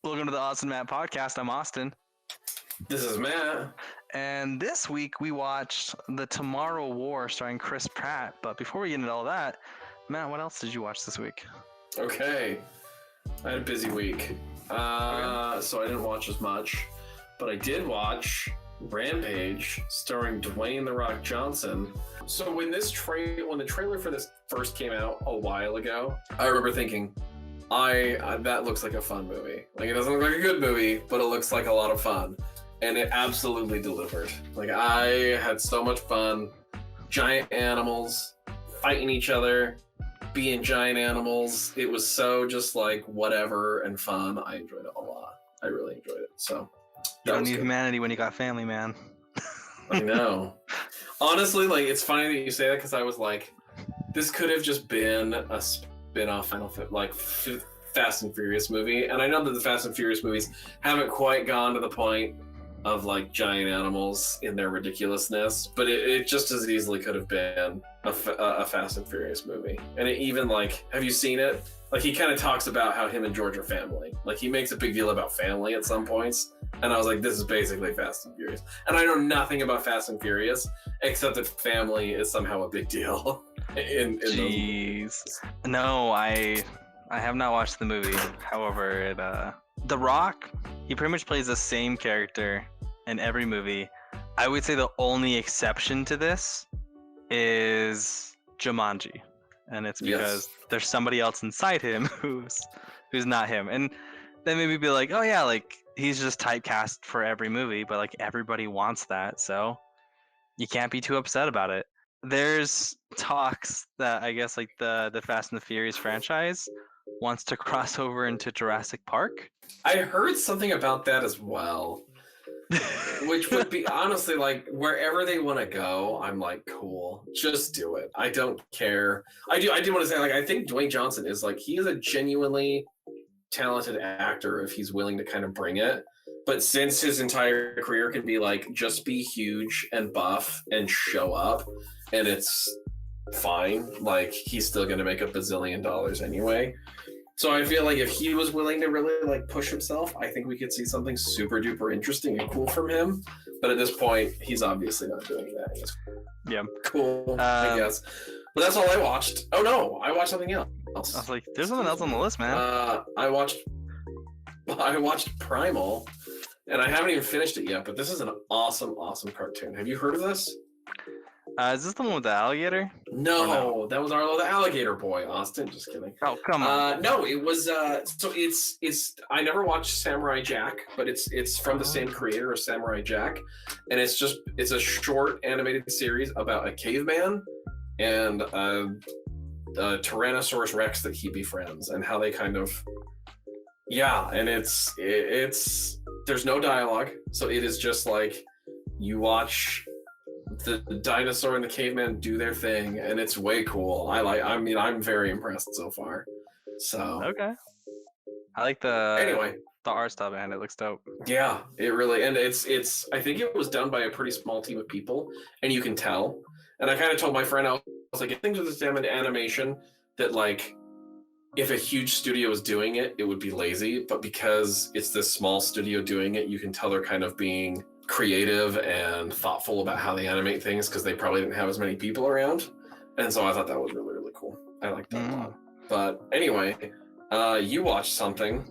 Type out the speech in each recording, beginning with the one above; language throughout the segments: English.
Welcome to the Austin Matt podcast. I'm Austin. This is Matt. And this week we watched The Tomorrow War starring Chris Pratt. But before we get into all that, Matt, what else did you watch this week? Okay. I had a busy week. So I didn't watch as much. But I did watch Rampage starring Dwayne "The Rock" Johnson. So when the trailer for this first came out a while ago, I remember thinking, that looks like a fun movie. Like, it doesn't look like a good movie, but it looks like a lot of fun. And it absolutely delivered. Like, I had so much fun. Giant animals fighting each other, being giant animals. It was so just like whatever and fun. I enjoyed it a lot. I really enjoyed it. So you don't need humanity when you got family, man. I know. Honestly, like, it's funny that you say that because I was like, this could have just been a spin-off Fast and Furious movie. And I know that the Fast and Furious movies haven't quite gone to the point of like giant animals in their ridiculousness, but it just as easily could have been a Fast and Furious movie. And it even, like, have you seen it? Like, he kind of talks about how him and George are family. Like, he makes a big deal about family at some points. And I was like, this is basically Fast and Furious. And I know nothing about Fast and Furious, except that family is somehow a big deal. Jeez. No, I have not watched the movie. However, The Rock, he pretty much plays the same character in every movie. I would say the only exception to this is Jumanji. And it's because there's somebody else inside him who's not him. And then maybe be like, oh yeah, like, he's just typecast for every movie, but like everybody wants that, so you can't be too upset about it. There's talks that I guess like the Fast and the Furious franchise wants to cross over into Jurassic Park. I heard something about that as well. Which would be, honestly, like, wherever they want to go, I'm like, cool, just do it. I don't care. I do want to say, like, I think Dwayne Johnson is, like, he is a genuinely talented actor if he's willing to kind of bring it. But since his entire career can be like, just be huge and buff and show up, and it's fine, like, he's still going to make $1 bazillion anyway. So I feel like if he was willing to really, like, push himself, I think we could see something super duper interesting and cool from him. But at this point, he's obviously not doing that. Yeah. Cool, I guess. But that's all I watched. Oh no, I watched something else. I was like, there's something else on the list, man. I watched Primal, and I haven't even finished it yet, but this is an awesome cartoon. Have you heard of this? Is this the one with the alligator? No, that was Arlo the Alligator Boy, Austin. Just kidding. Oh, come on. No, it was so it's I never watched Samurai Jack, but it's from the same creator as Samurai Jack, and it's a short animated series about a caveman and a Tyrannosaurus Rex that he befriends, and how they kind of, and it's there's no dialogue, so it is just like you watch the dinosaur and the caveman do their thing, and it's way cool. I'm very impressed so far. So okay, I like the art style behind it. Looks dope. Yeah, it really, and it's I think it was done by a pretty small team of people, and you can tell. And I kind of told my friend, I was like, if things with this damn animation, that, like, if a huge studio was doing it, it would be lazy. But because it's this small studio doing it, you can tell they're kind of being creative and thoughtful about how they animate things, because they probably didn't have as many people around. And so I thought that was really, really cool. I liked that a lot. But anyway, you watched something.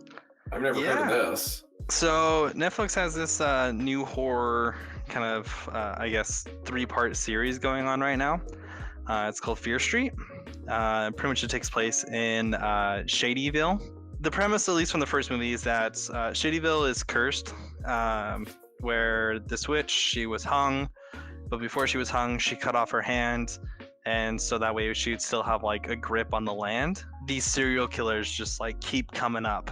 I've never heard of this. So Netflix has this new horror kind of, I guess, 3-part series going on right now. It's called Fear Street. Pretty much it takes place in Shadyville. The premise, at least from the first movie, is that Shadyville is cursed, where this witch, she was hung, but before she was hung, she cut off her hand, and so that way she'd still have like a grip on the land. These serial killers just like keep coming up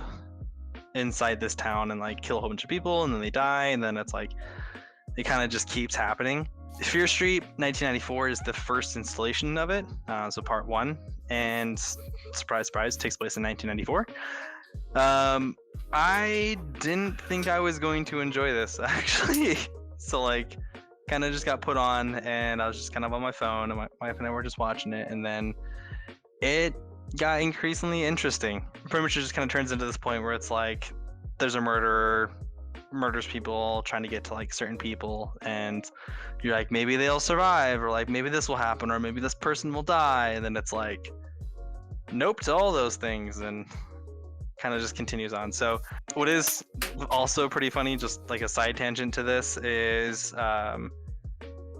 inside this town and like kill a whole bunch of people, and then they die, and then it's like it kind of just keeps happening. Fear Street 1994 is the first installation of it, so part 1, and surprise takes place in 1994. I didn't think I was going to enjoy this, actually. So like kind of just got put on, and I was just kind of on my phone, and my wife and I were just watching it, and then it got increasingly interesting. Pretty much it just kind of turns into this point where it's like there's a murderer, murders people, trying to get to like certain people, and you're like, maybe they'll survive, or like maybe this will happen, or maybe this person will die, and then it's like, nope to all those things, and kind of just continues on. So what is also pretty funny, just like a side tangent to this, is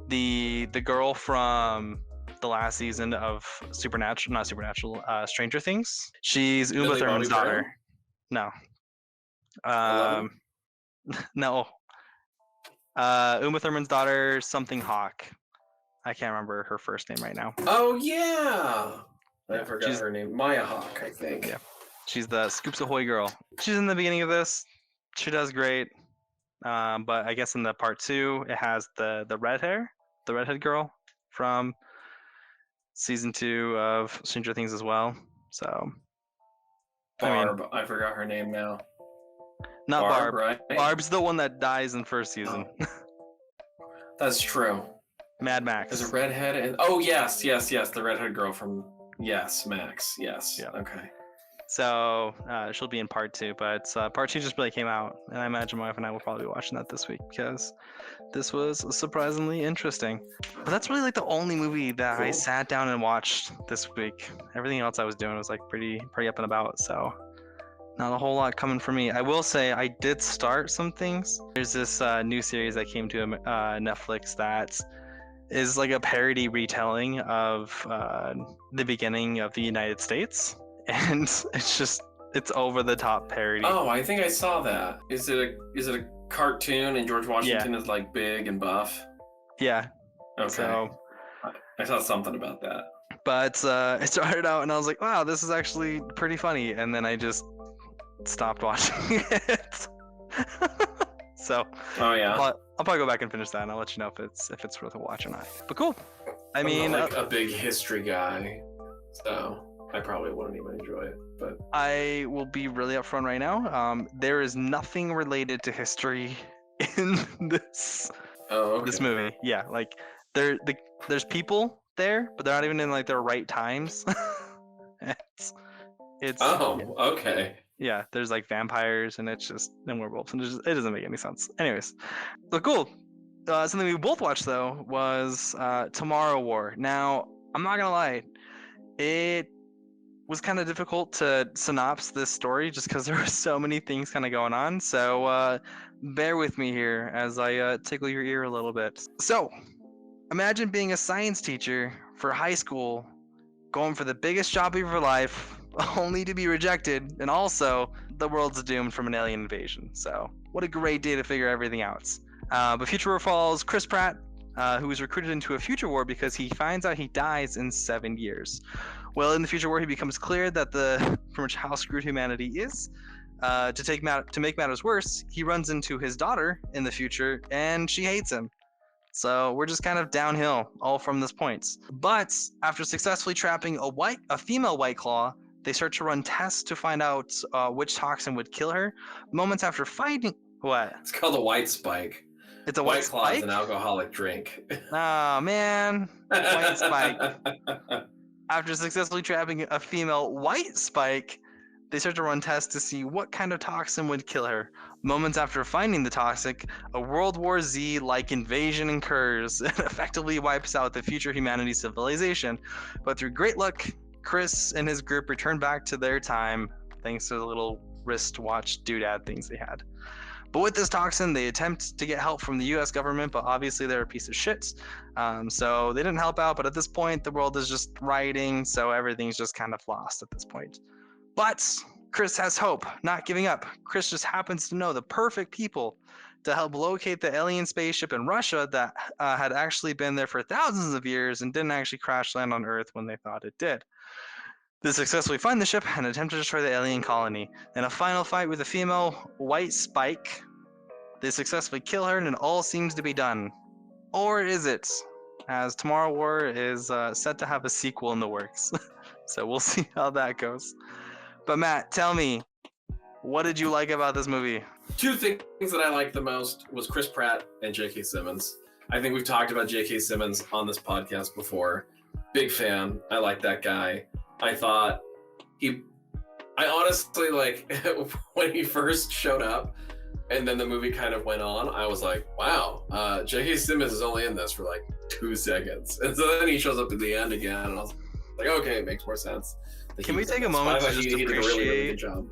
the girl from the last season of Stranger Things. She's Uma Millie Thurman's Bobby daughter. No. 11? No. Uma Thurman's daughter, something Hawk. I can't remember her first name right now. Oh yeah, I Yeah, forgot her name. Maya Hawk, I think. Yeah. She's the Scoops Ahoy girl. She's in the beginning of this. She does great. But I guess in the part 2, it has the redhead girl from season 2 of Stranger Things as well. So Barb, I forgot her name now. Not Barb. Right? Barb's the one that dies in first season. Oh. That's true. Mad Max. There's a redhead and yes, the redhead girl from Max. Yes. Yeah. Okay. So she'll be in part 2, but part 2 just really came out, and I imagine my wife and I will probably be watching that this week because this was surprisingly interesting. But that's really like the only movie that I sat down and watched this week. Everything else I was doing was like pretty up and about, so not a whole lot coming for me. I will say I did start some things. There's this new series that came to Netflix that is like a parody retelling of the beginning of the United States. And it's over the top parody. Oh, I think I saw that. Is it a cartoon and George Washington is like big and buff? Yeah. Okay. So I saw something about that. But it started out and I was like, wow, this is actually pretty funny. And then I just stopped watching it. So oh yeah. I'll probably go back and finish that, and I'll let you know if it's worth a watch or not. But cool. I mean, I'm not like a big history guy, so I probably wouldn't even enjoy it. But I will be really upfront right now. There is nothing related to history in this this movie. Yeah, like there's people there, but they're not even in like their right times. it's okay. Yeah, there's like vampires and and werewolves, and it doesn't make any sense. Anyways, but cool. Something we both watched though was Tomorrow War. Now, I'm not gonna lie, it was kind of difficult to synopsis this story just because there were so many things kind of going on. So bear with me here as I tickle your ear a little bit. So imagine being a science teacher for high school, going for the biggest job of your life, only to be rejected, and also the world's doomed from an alien invasion. So what a great day to figure everything out. But Future War follows Chris Pratt, who is recruited into a future war because he finds out he dies in 7 years. Well, in the future war, he becomes clear that pretty much how screwed humanity is. To make matters worse, he runs into his daughter in the future, and she hates him. So we're just kind of downhill all from this point. But after successfully trapping a female White Claw, they start to run tests to find out which toxin would kill her. Moments after finding what? It's called a White Spike. It's a White Claw Spike? is an alcoholic drink. Oh man, White Spike. After successfully trapping a female White Spike, they start to run tests to see what kind of toxin would kill her. Moments after finding the toxic, a World War Z-like invasion occurs and effectively wipes out the future humanity civilization. But through great luck, Chris and his group return back to their time thanks to the little wristwatch doodad things they had. But with this toxin, they attempt to get help from the US government, but obviously they're a piece of shit. So they didn't help out, but at this point, the world is just rioting, so everything's just kind of lost at this point. But Chris has hope, not giving up. Chris just happens to know the perfect people to help locate the alien spaceship in Russia that had actually been there for thousands of years and didn't actually crash land on Earth when they thought it did. They successfully find the ship and attempt to destroy the alien colony. In a final fight with a female White Spike, they successfully kill her and it all seems to be done. Or is it? As Tomorrow War is set to have a sequel in the works. So we'll see how that goes. But Matt, tell me, what did you like about this movie? Two things that I liked the most was Chris Pratt and J.K. Simmons. I think we've talked about J.K. Simmons on this podcast before. Big fan. I like that guy. I thought I honestly, like, when he first showed up and then the movie kind of went on, I was like, wow, J.K. Simmons is only in this for like 2 seconds. And so then he shows up at the end again, and I was like, okay, it makes more sense. Can we take a moment to just appreciate? He did a really good job.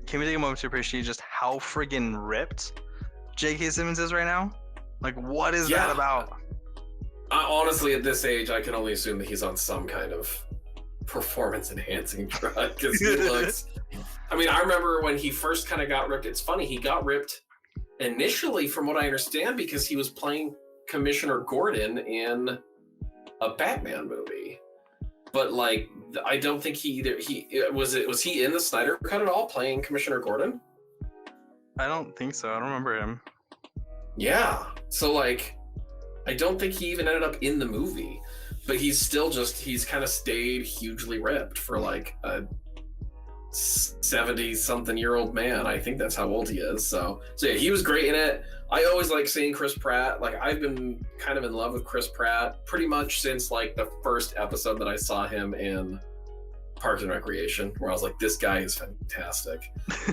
Can we take a moment to appreciate just how friggin' ripped J.K. Simmons is right now? Like, what is that about? Honestly, at this age, I can only assume that he's on some kind of performance-enhancing drug, because he looks... I mean, I remember when he first kind of got ripped. It's funny, he got ripped initially, from what I understand, because he was playing Commissioner Gordon in a Batman movie. But like, I don't think was he in the Snyder Cut at all, playing Commissioner Gordon? I don't think so. I don't remember him. Yeah. So like, I don't think he even ended up in the movie, but he's kind of stayed hugely ripped for like a 70-something-year-old man. I think that's how old he is. So yeah, he was great in it. I always like seeing Chris Pratt. Like, I've been kind of in love with Chris Pratt pretty much since like the first episode that I saw him in Parks and Recreation, where I was like, this guy is fantastic.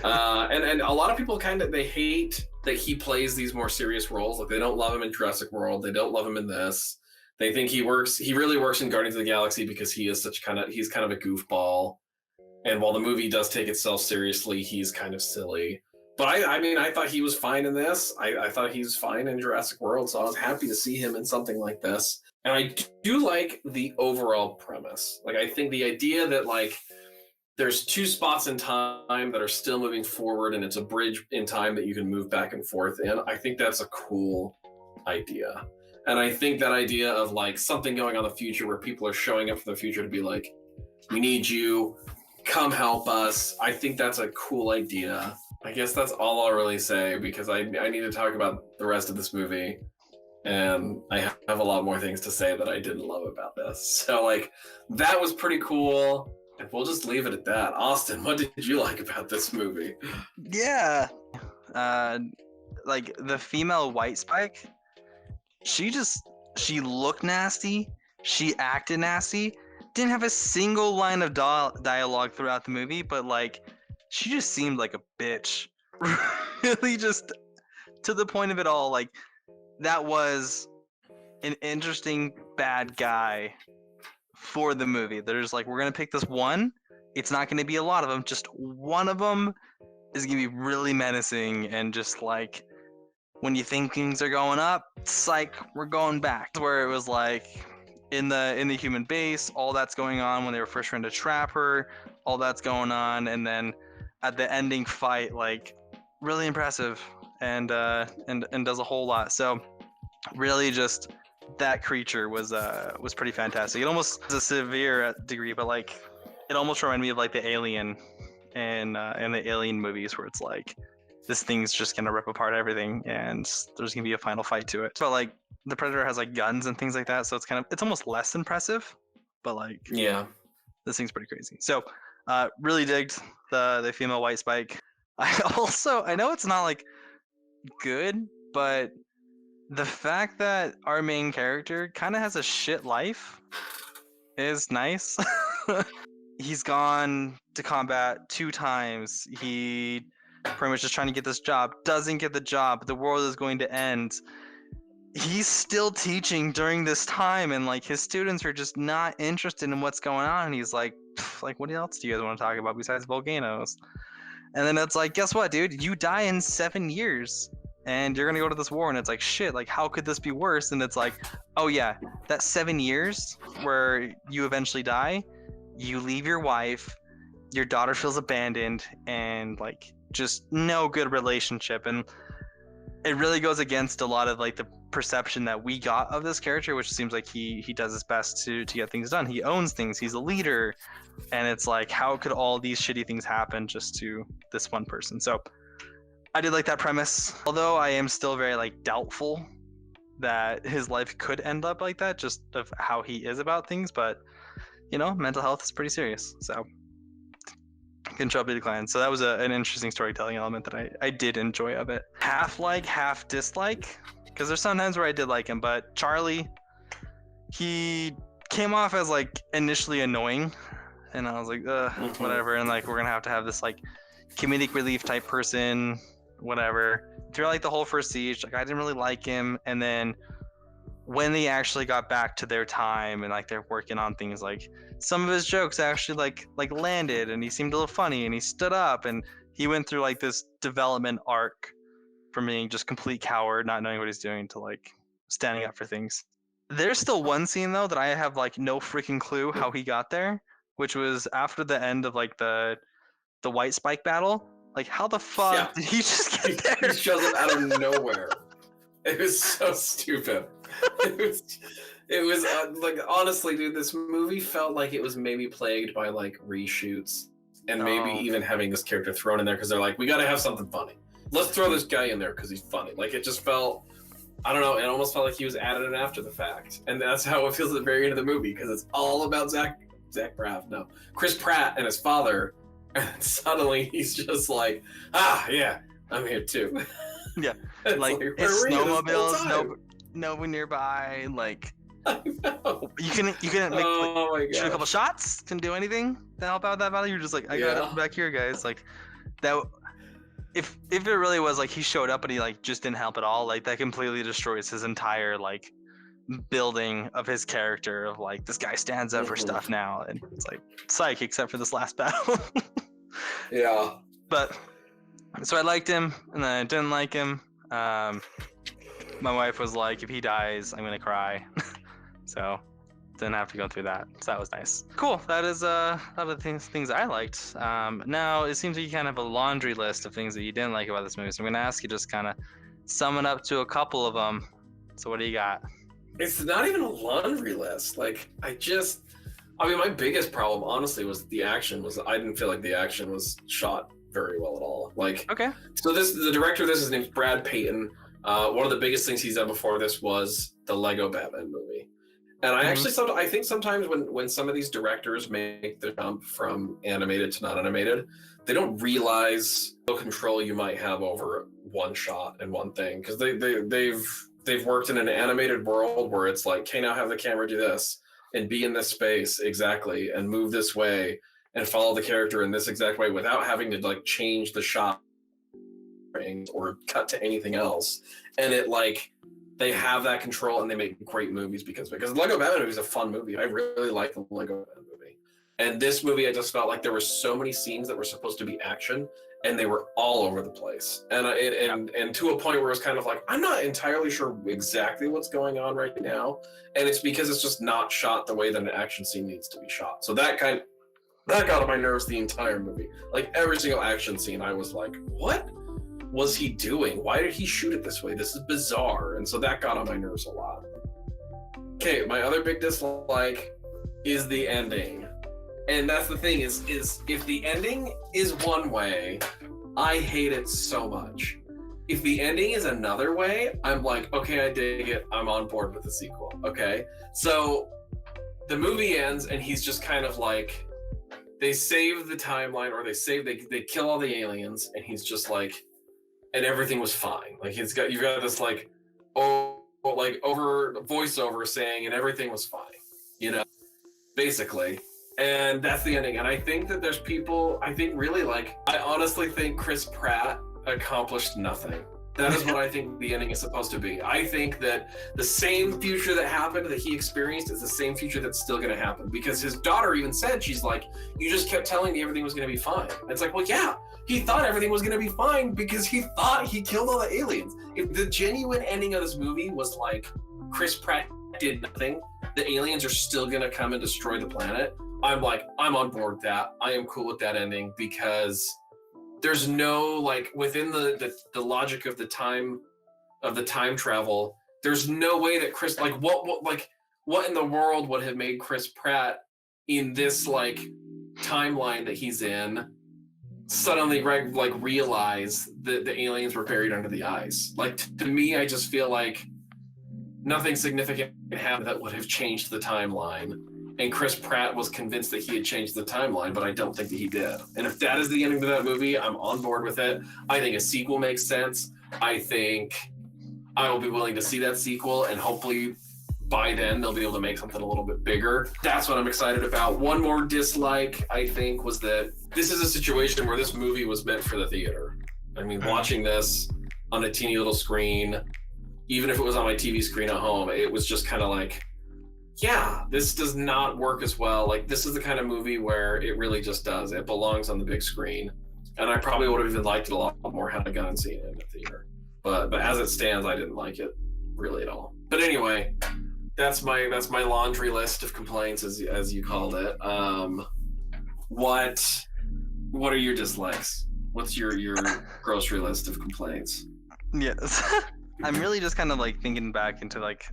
And a lot of people they hate that he plays these more serious roles. Like, they don't love him in Jurassic World. They don't love him in this. They think he really works in Guardians of the Galaxy because he's kind of a goofball. And while the movie does take itself seriously, he's kind of silly. But I mean, I thought he was fine in this. I thought he was fine in Jurassic World, so I was happy to see him in something like this. And I do like the overall premise. Like, I think the idea that like there's 2 spots in time that are still moving forward, and it's a bridge in time that you can move back and forth in. I think that's a cool idea. And I think that idea of like something going on in the future where people are showing up for the future to be like, we need you, come help us. I think that's a cool idea. I guess that's all I'll really say, because I need to talk about the rest of this movie. And I have a lot more things to say that I didn't love about this. So like, that was pretty cool. And we'll just leave it at that. Austin, what did you like about this movie? Yeah. Like, the female White Spike, she looked nasty. She acted nasty. Didn't have a single line of dialogue throughout the movie, but like, she just seemed like a bitch. Really, just to the point of it all. Like, that was an interesting bad guy for the movie. They're just like, we're gonna pick this one. It's not gonna be a lot of them. Just one of them is gonna be really menacing, and just like, when you think things are going up, psych, we're going back. Where it was like, in the human base, all that's going on when they were first trying to trap her, all that's going on, and then at the ending fight, like, really impressive, and does a whole lot. So really, just that creature was pretty fantastic. It almost is a severe degree, but like, it almost reminded me of like the Alien and the Alien movies, where it's like, this thing's just gonna rip apart everything, and there's gonna be a final fight to it. But like, the Predator has like guns and things like that, so it's almost less impressive. But like, yeah, this thing's pretty crazy. So really digged the female White Spike. I know it's not like good, but the fact that our main character kind of has a shit life is nice. He's gone to combat 2 times. He pretty much just trying to get this job, doesn't get the job, the world is going to end. He's still teaching during this time, and like, his students are just not interested in what's going on, and he's like, what else do you guys want to talk about besides volcanoes? And then it's like, guess what, dude, you die in 7 years and you're gonna go to this war. And it's like, shit, like, how could this be worse? And it's like, oh yeah, that 7 years where you eventually die, you leave your wife, your daughter feels abandoned, and like, just no good relationship. And it really goes against a lot of like the perception that we got of this character, which seems like he does his best to get things done. He owns things, he's a leader, and it's like, how could all these shitty things happen just to this one person? So I did like that premise, although I am still very like doubtful that his life could end up like that, just of how he is about things. But you know, mental health is pretty serious, so control decline. So that was an interesting storytelling element that I did enjoy of it. Half like, half dislike, because there's sometimes where I did like him, but Charlie, he came off as like initially annoying And I was like, Mhm. whatever. And like, we're gonna have to have this like comedic relief type person, whatever. Throughout like the whole first siege, like I didn't really like him. And then when they actually got back to their time and like they're working on things, like some of his jokes actually like landed, and he seemed a little funny, and he stood up, and he went through like this development arc from being just complete coward, not knowing what he's doing, to like standing up for things. There's still one scene though that I have like no freaking clue how he got there, which was after the end of like the white spike battle. Like how the Yeah. fuck did he just He get there? shows up out of nowhere. It was so stupid. It was like, honestly, dude, this movie felt like it was maybe plagued by like reshoots and maybe Oh, even having this character thrown in there because they're like, we got to have something funny. Let's throw this guy in there because he's funny. Like it just felt, I don't know, it almost felt like he was added in after the fact, and that's how it feels at the very end of the movie because it's all about Chris Pratt and his father, and suddenly he's just like, yeah, I'm here too. yeah. It's Like where it's were you this whole snowmobiles, time? nobody nearby. Like I know. you couldn't make like Oh my shoot a couple gosh. shots, couldn't do anything to help out that battle. You're just like, I got Yeah. it back here, guys. Like that. If it really was like he showed up and he like just didn't help at all, like that completely destroys his entire like building of his character of like this guy stands up for Mhm. stuff now, and it's like psych except for this last battle. Yeah. But so I liked him and then I didn't like him. My wife was like, if he dies, I'm gonna cry. So didn't have to go through that. So that was nice. Cool. That is a lot of the things I liked. Now it seems like you kind of have a laundry list of things that you didn't like about this movie. So I'm gonna ask you just kind of sum it up to a couple of them. So what do you got? It's not even a laundry list. Like I mean, my biggest problem, honestly, was the action. I didn't feel like the action was shot very well at all. Like, Okay. so the director of this, his name's Brad Payton. One of the biggest things he's done before this was the Lego Batman movie. And I actually, I think sometimes when some of these directors make the jump from animated to not animated, they don't realize the control you might have over one shot and one thing, because they've worked in an animated world where it's like, okay, now have the camera do this and be in this space exactly and move this way and follow the character in this exact way without having to like change the shot or cut to anything else. And it like, they have that control and they make great movies because the Lego Batman movie is a fun movie. I really like the Lego Batman movie. And this movie, I just felt like there were so many scenes that were supposed to be action and they were all over the place. And to a point where it's kind of like, I'm not entirely sure exactly what's going on right now. And it's because it's just not shot the way that an action scene needs to be shot. So that got on my nerves the entire movie. Like every single action scene, I was like, what was he doing? Why did he shoot it this way? This is bizarre. And so that got on my nerves a lot. Okay, my other big dislike is the ending. And that's the thing is if the ending is one way, I hate it so much. If the ending is another way, I'm like, okay, I dig it. I'm on board with the sequel. Okay. So the movie ends and he's just kind of like, they save the timeline, or they kill all the aliens, and he's just like, and everything was fine. Like you've got this like, over voiceover saying, and everything was fine, basically. And that's the ending. And I think that there's people, I honestly think Chris Pratt accomplished nothing. That is what I think the ending is supposed to be. I think that the same future that happened, that he experienced, is the same future that's still going to happen. Because his daughter even said, she's like, you just kept telling me everything was going to be fine. And it's like, well, yeah, he thought everything was going to be fine because he thought he killed all the aliens. If the genuine ending of this movie was like, Chris Pratt did nothing, the aliens are still going to come and destroy the planet, I'm on board with that. I am cool with that ending because there's no, like, within the logic of the time travel, there's no way that Chris, like, what in the world would have made Chris Pratt in this like timeline that he's in suddenly like realize that the aliens were buried under the ice? Like, to me, I just feel like nothing significant happened that would have changed the timeline. And Chris Pratt was convinced that he had changed the timeline, but I don't think that he did. And if that is the ending to that movie, I'm on board with it. I think a sequel makes sense. I think I will be willing to see that sequel, and hopefully by then they'll be able to make something a little bit bigger. That's what I'm excited about. One more dislike, I think, was that this is a situation where this movie was meant for the theater. I mean, watching this on a teeny little screen, even if it was on my TV screen at home, it was just kind of like, yeah, this does not work as well. Like, this is the kind of movie where it really just does. It belongs on the big screen. And I probably would have even liked it a lot more had I gone and seen it in the theater. But as it stands, I didn't like it really at all. But anyway, that's my laundry list of complaints, as you called it. What are your dislikes? What's your grocery list of complaints? Yes. I'm really just kind of like thinking back into like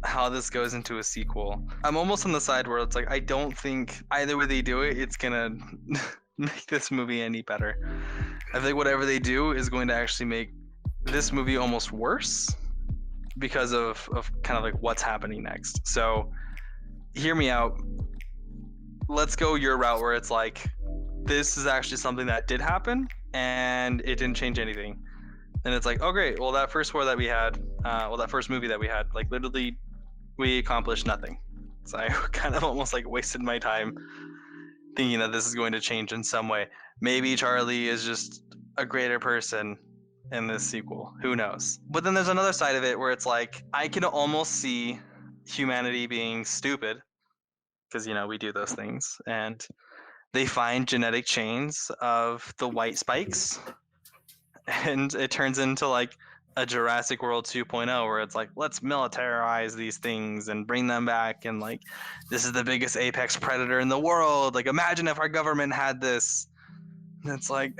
how this goes into a sequel. I'm almost on the side where it's like, I don't think either way they do it, it's gonna make this movie any better. I think whatever they do is going to actually make this movie almost worse because of kind of like what's happening next. So hear me out. Let's go your route where it's like, this is actually something that did happen and it didn't change anything. And it's like, oh great, well that first war that we had, that first movie that we had, like literally we accomplished nothing. So I kind of almost like wasted my time thinking that this is going to change in some way. Maybe Charlie is just a greater person in this sequel. Who knows? But then there's another side of it where it's like, I can almost see humanity being stupid because, you know, we do those things. And they find genetic chains of the white spikes. And it turns into like a Jurassic World 2.0 where it's like, let's militarize these things and bring them back. And like, this is the biggest apex predator in the world. Like, imagine if our government had this. And it's like,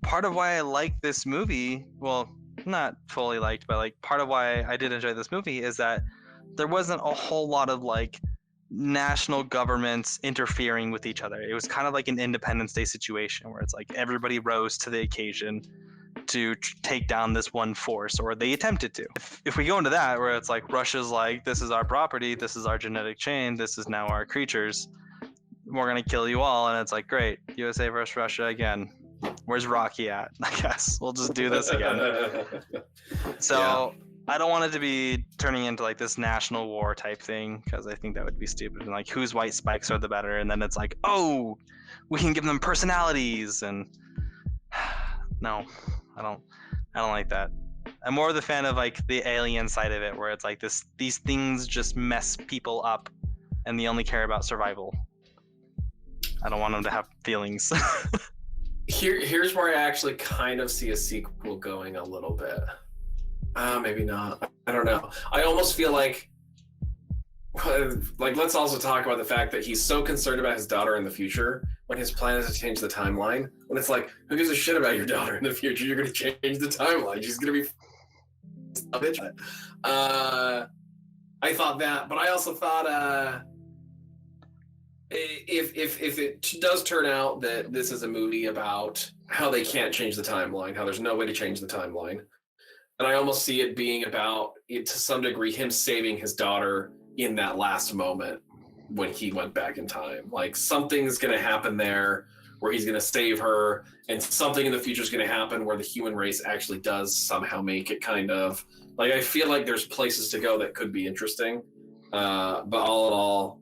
part of why I like this movie, well, not fully liked, but like part of why I did enjoy this movie is that there wasn't a whole lot of like national governments interfering with each other. It was kind of like an Independence Day situation where it's like everybody rose to the occasion to take down this one force, or they attempted to. If we go into that where it's like Russia's like, this is our property, this is our genetic chain, this is now our creatures, we're gonna kill you all, and it's like, great, USA versus Russia again. Where's Rocky at? I guess we'll just do this again. So yeah. I don't want it to be turning into like this national war type thing because I think that would be stupid. And like, whose white spikes are the better? And then it's like, oh, we can give them personalities. And no, I don't like that. I'm more of the fan of like the alien side of it, where it's like these things just mess people up, and they only care about survival. I don't want them to have feelings. Here's where I actually kind of see a sequel going a little bit. Maybe not. I don't know. I almost feel like let's also talk about the fact that he's so concerned about his daughter in the future when his plan is to change the timeline. When it's like, who gives a shit about your daughter in the future? You're going to change the timeline. She's going to be a bitch. I thought that, but I also thought if it does turn out that this is a movie about how they can't change the timeline, how there's no way to change the timeline, and I almost see it being about, to some degree, him saving his daughter in that last moment when he went back in time. Like, something's going to happen there where he's going to save her, and something in the future is going to happen where the human race actually does somehow make it kind of... Like, I feel like there's places to go that could be interesting, but all in all,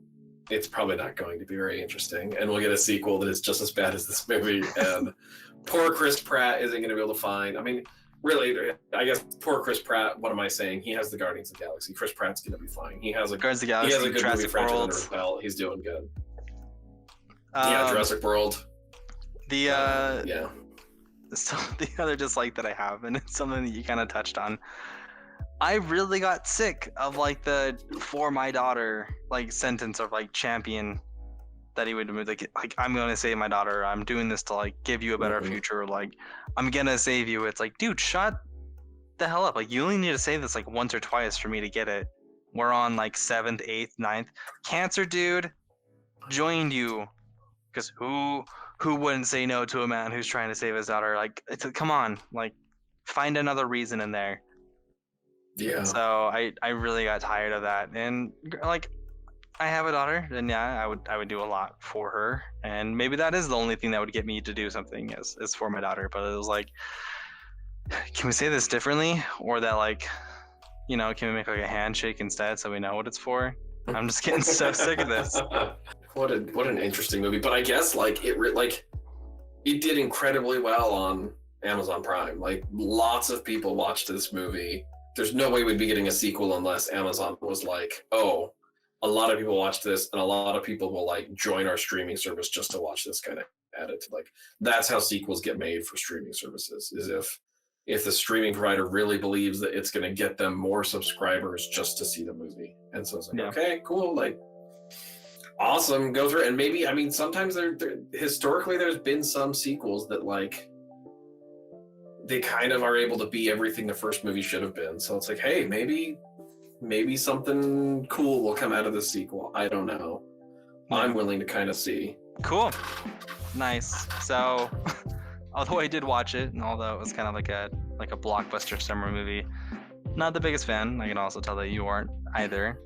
it's probably not going to be very interesting, and we'll get a sequel that is just as bad as this movie, and poor Chris Pratt isn't going to be able to find... I mean... Really, I guess poor Chris Pratt. What am I saying? He has the Guardians of the Galaxy. Chris Pratt's gonna be fine. He has a Guardians of the Galaxy. He has a good Jurassic movie franchise World. under his belt. He's doing good. Yeah, Jurassic World. Yeah. So the other dislike that I have, and it's something that you kind of touched on. I really got sick of like the "for my daughter" like sentence of like champion that he would do, like I'm gonna save my daughter, I'm doing this to like give you a better future, like I'm gonna save you. It's like, dude, shut the hell up. Like, you only need to say this like once or twice for me to get it. We're on like 7th, 8th, 9th. Cancer dude joined you, because who wouldn't say no to a man who's trying to save his daughter? Like, it's come on, like find another reason in there. Yeah. So I really got tired of that, and like, I have a daughter, and yeah, I would do a lot for her, and maybe that is the only thing that would get me to do something is for my daughter. But it was like, can we say this differently, or that like, can we make like a handshake instead so we know what it's for? I'm just getting so sick of this. What an interesting movie. But I guess like it did incredibly well on Amazon Prime. Like lots of people watched this movie. There's no way we'd be getting a sequel unless Amazon was like, oh, a lot of people watch this and a lot of people will like join our streaming service just to watch this kind of added to like, that's how sequels get made for streaming services, is if the streaming provider really believes that it's going to get them more subscribers just to see the movie. And so it's like, okay, cool. Like, awesome. Go through. And maybe, I mean, sometimes historically there's been some sequels that like, they kind of are able to be everything the first movie should have been. So it's like, hey, maybe something cool will come out of the sequel. I don't know. I'm willing to kind of see. Cool. Nice. So, although I did watch it, and although it was kind of like a blockbuster summer movie, not the biggest fan. I can also tell that you weren't either.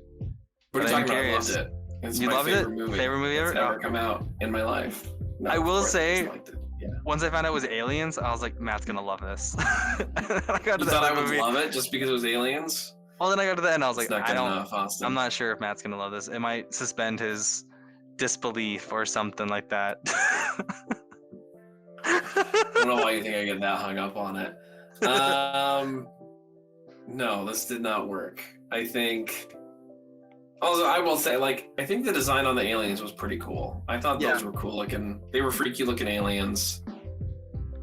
What are you talking about? I loved it. It's you my loved favorite it? movie. Favorite movie ever? It's never come out in my life. No, I will say, yeah. Once I found out it was aliens, I was like, Matt's gonna love this. I got to you thought I would love it just because it was aliens? Well, then I got to the end, I was like, I'm not sure if Matt's gonna love this. It might suspend his disbelief or something like that. I don't know why you think I get that hung up on it. No, this did not work. I think. Also, I will say, like, I think the design on the aliens was pretty cool. I thought those were cool looking. They were freaky looking aliens.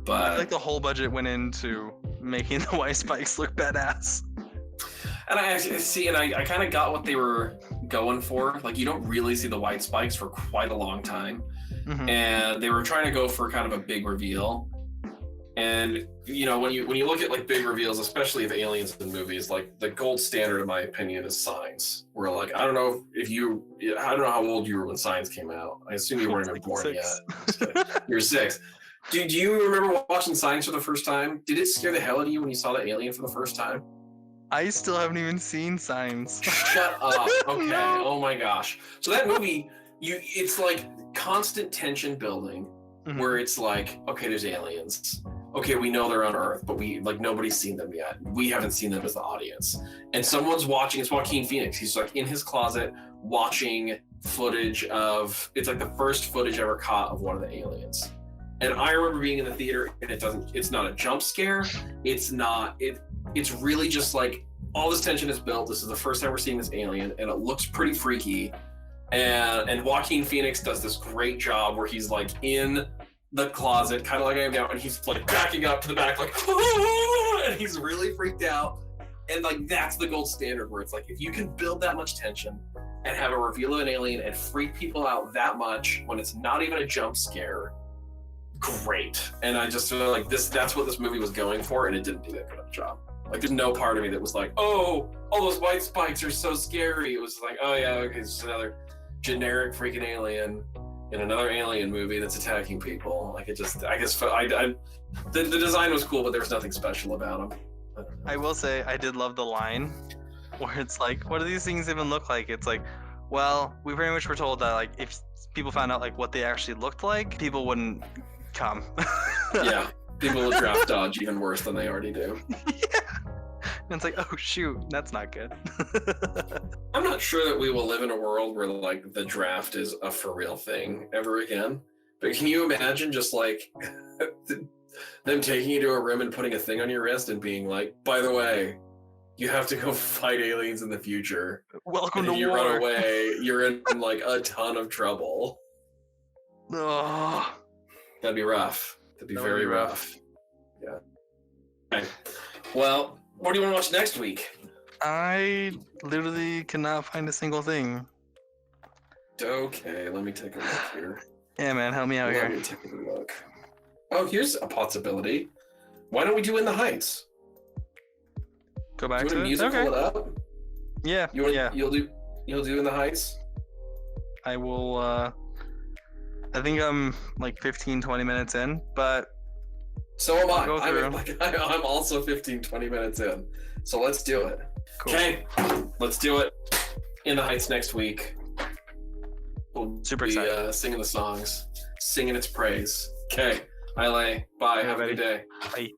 But I think the whole budget went into making the white spikes look badass. And I actually see, and I kind of got what they were going for. Like, you don't really see the white spikes for quite a long time. Mm-hmm. And they were trying to go for kind of a big reveal. And when you look at like big reveals, especially of aliens in movies, like the gold standard, in my opinion, is Signs. Where like I don't know how old you were when Signs came out. I assume you weren't even born yet. You're 6. Do you remember watching Signs for the first time? Did it scare the hell out of you when you saw the alien for the first time? I still haven't even seen Signs. Shut up. Okay. No. Oh my gosh. So that movie, it's like constant tension building, where it's like, okay, there's aliens. Okay, we know they're on Earth, but nobody's seen them yet. We haven't seen them as the audience. And someone's watching, it's Joaquin Phoenix. He's like in his closet watching footage it's like the first footage ever caught of one of the aliens. And I remember being in the theater, and it's not a jump scare. It's really just like all this tension is built. This is the first time we're seeing this alien, and it looks pretty freaky. And Joaquin Phoenix does this great job where he's like in the closet, kind of like I am now, and he's like backing up to the back, like, and he's really freaked out. And like that's the gold standard, where it's like if you can build that much tension and have a reveal of an alien and freak people out that much when it's not even a jump scare, great. And I just feel like that's what this movie was going for, and it didn't do that good of a job. Like there's no part of me that was like, oh, all those white spikes are so scary. It was like, oh yeah, okay, it's just another generic freaking alien in another alien movie that's attacking people. Like it just, I guess, the design was cool, but there was nothing special about them. I will say I did love the line where it's like, what do these things even look like? It's like, well, we pretty much were told that like if people found out like what they actually looked like, people wouldn't come. Yeah, people will draft dodge even worse than they already do. Yeah. And it's like, oh shoot, that's not good. I'm not sure that we will live in a world where like the draft is a for real thing ever again. But can you imagine just like them taking you to a room and putting a thing on your wrist and being like, by the way, you have to go fight aliens in the future. Welcome to war. If you war. run away, you're in like a ton of trouble. Oh. That'd be rough. That'd be very rough. Yeah. Okay. Well, what do you want to watch next week? I literally cannot find a single thing. Okay, let me take a look here. Yeah, man, help me out here. Let me take a look. Oh, here's a possibility. Why don't we do In the Heights? Go back to it? Okay. Pull it up? Yeah, You'll do In the Heights? I will, I think I'm like 15-20 minutes in, but so am I. I'm also 15-20 minutes in. So let's do it. Cool. Okay, let's do it. In the Heights next week. We'll Super be excited. Singing the songs, singing its praise. Okay, Ile, bye. Have a good day. Bye.